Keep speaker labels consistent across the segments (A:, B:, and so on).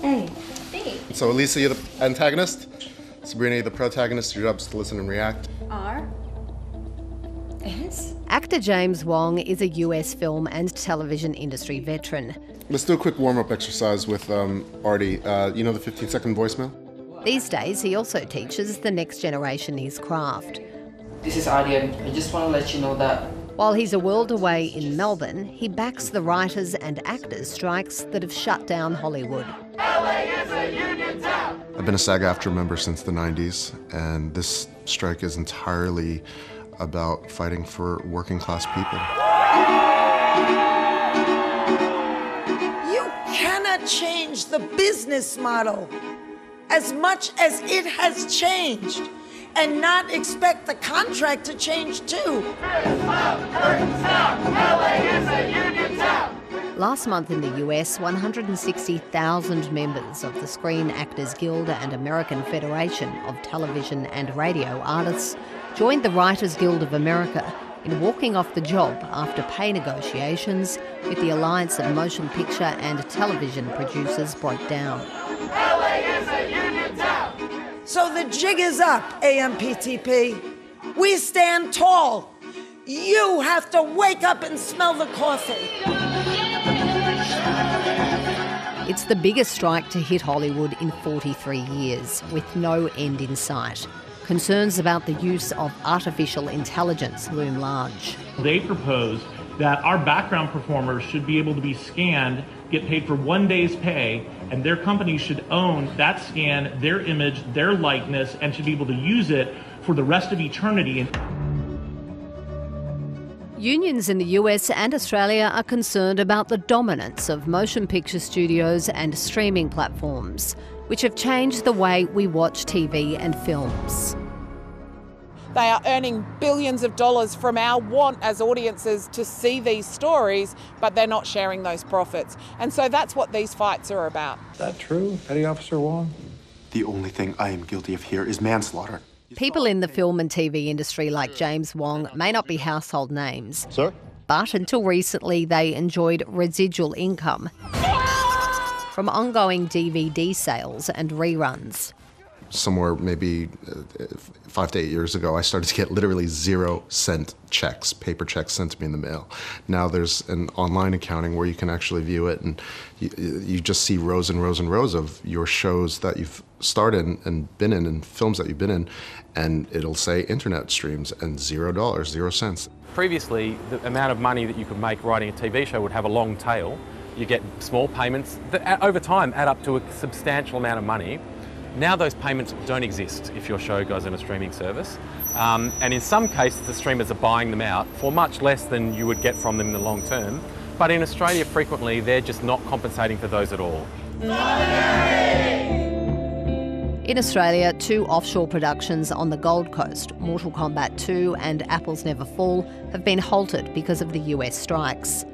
A: Hey.
B: Hey.
C: So Elisa, you're the antagonist. Sabrina, you're the protagonist. Your job's to listen and react.
A: R. S.
D: Actor James Wong is a US film and television industry veteran.
C: Let's do a quick warm-up exercise with Artie. You know the 15-second voicemail?
D: These days, he also teaches the next generation his craft.
E: This is Artie. I just want to let you know that
D: While he's a world away in Melbourne, he backs the writers and actors strikes that have shut down Hollywood.
F: LA is a union town.
C: I've been a SAG AFTRA member since the 90s, and this strike is entirely about fighting for working-class people.
G: You cannot change the business model as much as it has changed and not expect the contract to change too.
F: LA is a union town.
D: Last month in the US, 160,000 members of the Screen Actors Guild and American Federation of Television and Radio Artists joined the Writers Guild of America in walking off the job after pay negotiations with the Alliance of Motion Picture and Television Producers broke down.
F: LA is a union town.
G: So the jig is up, AMPTP. We stand tall. You have to wake up and smell the coffee.
D: It's the biggest strike to hit Hollywood in 43 years, with no end in sight. Concerns about the use of artificial intelligence loom large.
H: They propose that our background performers should be able to be scanned, get paid for 1 day's pay, and their companies should own that scan, their image, their likeness, and should be able to use it for the rest of eternity.
D: Unions in the US and Australia are concerned about the dominance of motion picture studios and streaming platforms, which have changed the way we watch TV and films.
I: They are earning billions of dollars from our want as audiences to see these stories, but they're not sharing those profits. And so that's what these fights are about.
J: Is that true, Petty Officer Wong?
K: The only thing I am guilty of here is manslaughter.
D: People in the film and TV industry like James Wong may not be household names.
C: Sir?
D: But until recently, they enjoyed residual income from ongoing DVD sales and reruns.
C: Somewhere maybe 5 to 8 years ago, I started to get literally 0-cent checks, paper checks sent to me in the mail. Now there's an online accounting where you can actually view it, and you just see rows and rows and rows of your shows that you've starred in and been in, and films that you've been in, and it'll say internet streams and $0, 0 cents.
L: Previously, the amount of money that you could make writing a TV show would have a long tail. You get small payments that over time add up to a substantial amount of money. Now those payments don't exist if your show goes on a streaming service. And in some cases, the streamers are buying them out for much less than you would get from them in the long term. But in Australia, frequently, they're just not compensating for those at all.
D: In Australia, 2 offshore productions on the Gold Coast, Mortal Kombat 2 and Apples Never Fall, have been halted because of the US strikes.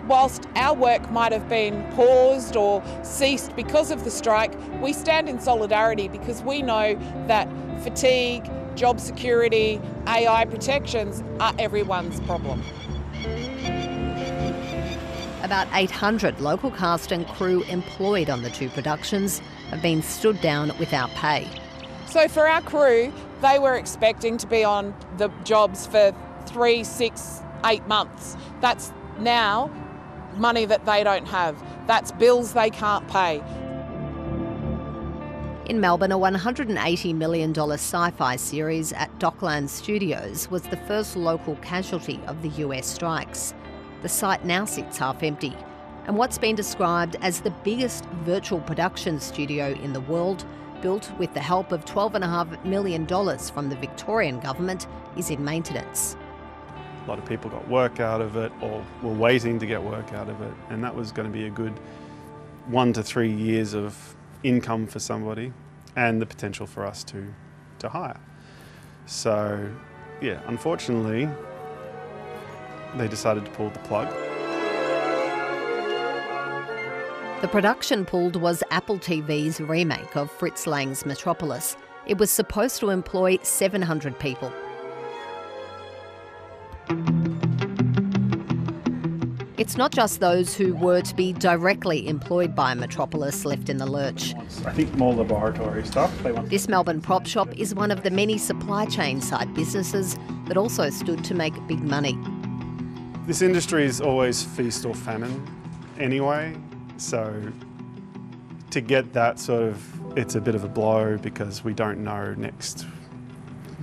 I: Whilst our work might have been paused or ceased because of the strike, we stand in solidarity because we know that fatigue, job security, AI protections are everyone's problem.
D: About 800 local cast and crew employed on the 2 productions have been stood down without pay.
I: So for our crew, they were expecting to be on the jobs for 3, 6, 8 months. That's now money that they don't have. That's bills they can't pay.
D: In Melbourne, a $180 million sci-fi series at Docklands Studios was the first local casualty of the US strikes. The site now sits half empty, and what's been described as the biggest virtual production studio in the world, built with the help of $12.5 million from the Victorian government, is in maintenance.
J: A lot of people got work out of it or were waiting to get work out of it, and that was going to be a good 1 to 3 years of income for somebody and the potential for us to hire. So yeah, unfortunately they decided to pull the plug.
D: The production pulled was Apple TV's remake of Fritz Lang's Metropolis. It was supposed to employ 700 people. it's not just those who were to be directly employed by Metropolis left in the lurch.
J: I think more laboratory stuff.
D: This Melbourne prop shop is one of the many supply chain side businesses that also stood to make big money.
J: This industry is always feast or famine anyway, so to get that sort of, it's a bit of a blow because we don't know next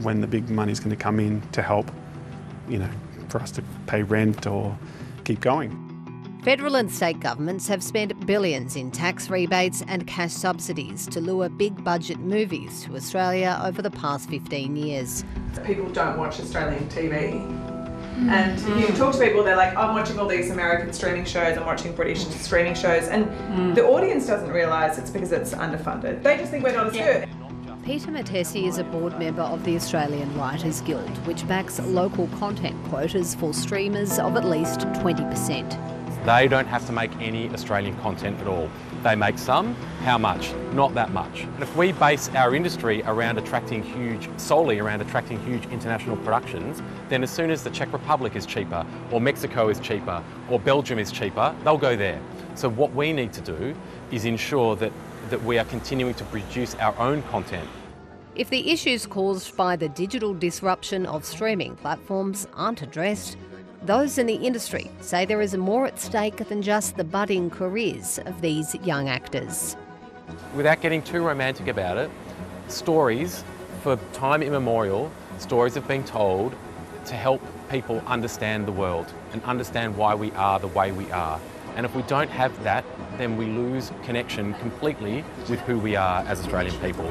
J: when the big money's going to come in to help, you know, for us to pay rent or keep going.
D: Federal and state governments have spent billions in tax rebates and cash subsidies to lure big budget movies to Australia over the past 15 years.
B: People don't watch Australian TV. And you talk to people, they're like, I'm watching all these American streaming shows, I'm watching British streaming shows, and the audience doesn't realise it's because it's underfunded. They just think we're not as good.
D: Peter Matesi is a board member of the Australian Writers Guild, which backs local content quotas for streamers of at least 20%.
L: They don't have to make any Australian content at all. They make some. How much? Not that much. And if we base our industry around solely around attracting huge international productions, then as soon as the Czech Republic is cheaper, or Mexico is cheaper, or Belgium is cheaper, they'll go there. So what we need to do is ensure that we are continuing to produce our own content.
D: If the issues caused by the digital disruption of streaming platforms aren't addressed, those in the industry say there is more at stake than just the budding careers of these young actors.
L: Without getting too romantic about it, stories, for time immemorial, stories have been told to help people understand the world and understand why we are the way we are. And if we don't have that, then we lose connection completely with who we are as Australian people.